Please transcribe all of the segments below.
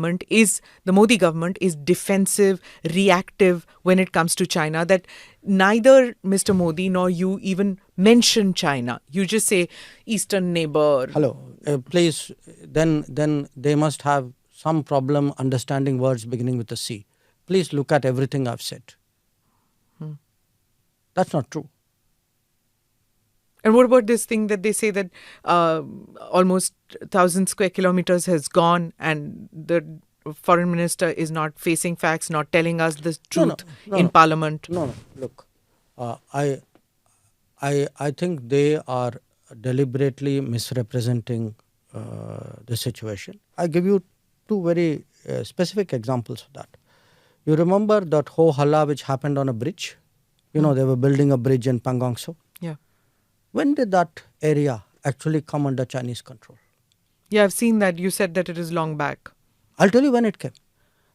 the Modi government is defensive, reactive when it comes to China, that neither Mr. Modi nor you even mention China. You just say eastern neighbor. Hello, please, then they must have some problem understanding words beginning with a C. Please look at everything I've said. That's not true. And what about this thing that they say that almost 1,000 square kilometers has gone and the foreign minister is not facing facts, not telling us the truth in parliament? No. Look, I think they are deliberately misrepresenting the situation. I give you two very specific examples of that. You remember that ho-halla which happened on a bridge? They were building a bridge in Pangong Tso. Yeah. When did that area actually come under Chinese control? Yeah, I've seen that. You said that it is long back. I'll tell you when it came.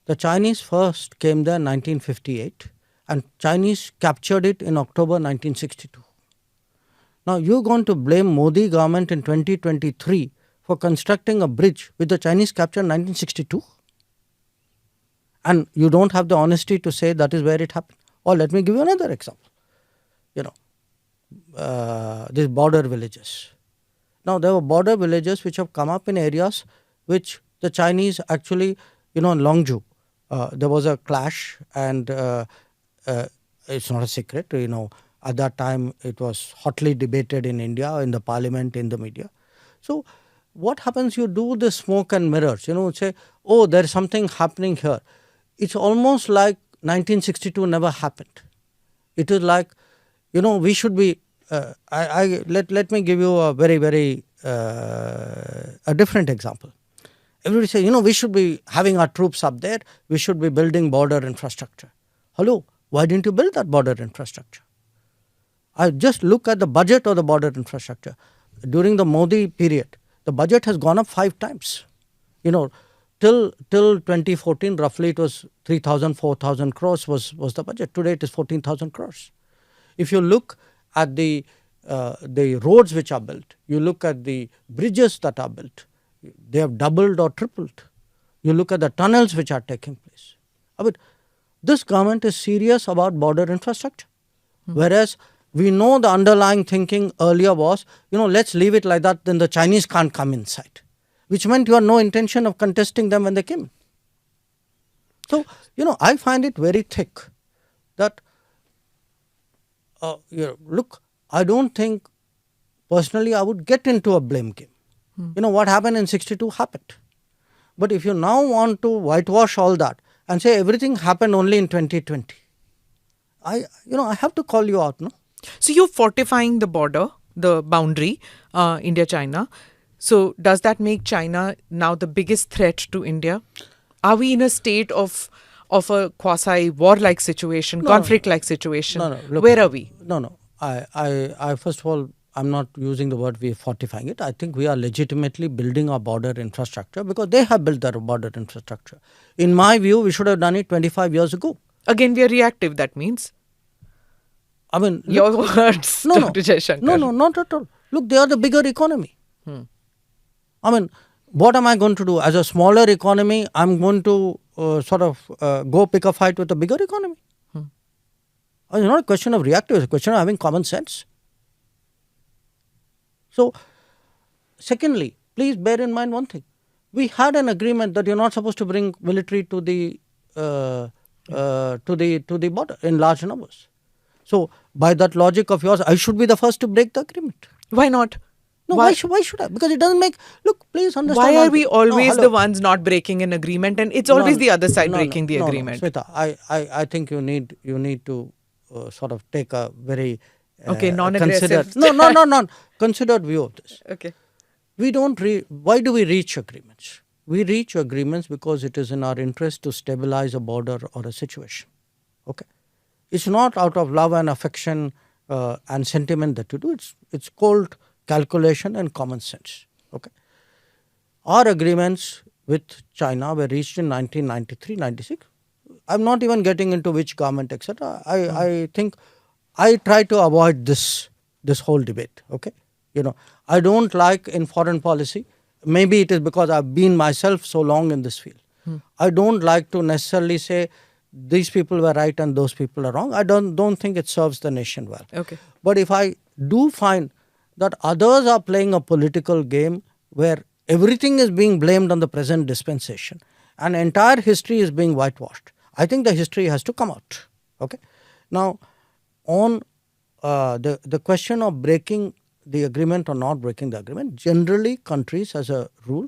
The Chinese first came there in 1958 and Chinese captured it in October 1962. Now you're going to blame Modi government in 2023 for constructing a bridge which the Chinese captured in 1962? And you don't have the honesty to say that is where it happened. Or let me give you another example. These border villages. Now there were border villages which have come up in areas which the Chinese actually, in Longju, there was a clash and it's not a secret, at that time it was hotly debated in India, in the parliament, in the media. So what happens, you do the smoke and mirrors, say, oh, there's something happening here. It's almost like 1962 never happened. It is like, we should be, let me give you a very, very, a different example. Everybody says, we should be having our troops up there, we should be building border infrastructure. Hello, why didn't you build that border infrastructure? I just look at the budget of the border infrastructure. During the Modi period, the budget has gone up 5 times. Till 2014, roughly it was 3,000, 4,000 crores was the budget. Today it is 14,000 crores. If you look at the roads which are built, you look at the bridges that are built, they have doubled or tripled. You look at the tunnels which are taking place. I mean, this government is serious about border infrastructure. Whereas we know the underlying thinking earlier was, let's leave it like that, then the Chinese can't come inside. Which meant you had no intention of contesting them when they came. So, I find it very thick that, look, I don't think, personally, I would get into a blame game. What happened in 62 happened. But if you now want to whitewash all that and say everything happened only in 2020, I have to call you out, no? So you're fortifying the border, the boundary, India-China. So does that make China now the biggest threat to India? Are we in a state of a quasi-war-like situation, conflict-like situation? No. Look, where are we? No. I first of all, I'm not using the word we are fortifying it. I think we are legitimately building our border infrastructure because they have built their border infrastructure. In my view, we should have done it 25 years ago. Again, we are reactive, that means? I mean, your words, Dr. Jaishankar. No, not at all. Look, they are the bigger economy. I mean, what am I going to do? As a smaller economy, I'm going to go pick a fight with a bigger economy. It's not a question of reactive, it's a question of having common sense. So, secondly, please bear in mind one thing. We had an agreement that you're not supposed to bring military to the border in large numbers. So, by that logic of yours, I should be the first to break the agreement. Why not? No, why should I? Because it doesn't make... Look, please understand... Why are we always the ones not breaking an agreement and it's always the other side breaking the agreement? Smita, I think you need to sort of take a very... non-aggressive... considered view of this. Okay. Why do we reach agreements? We reach agreements because it is in our interest to stabilize a border or a situation. Okay. It's not out of love and affection and sentiment that you do. It's cold calculation and common sense. Okay. Our agreements with China were reached in 1993, 96. I'm not even getting into which government, etc. I think I try to avoid this whole debate. Okay. I don't like in foreign policy. Maybe it is because I've been myself so long in this field. I don't like to necessarily say these people were right and those people are wrong. I don't think it serves the nation well. Okay. But if I do find that others are playing a political game where everything is being blamed on the present dispensation and entire history is being whitewashed, I think the history has to come out. Okay. Now, on the question of breaking the agreement or not breaking the agreement, generally countries as a rule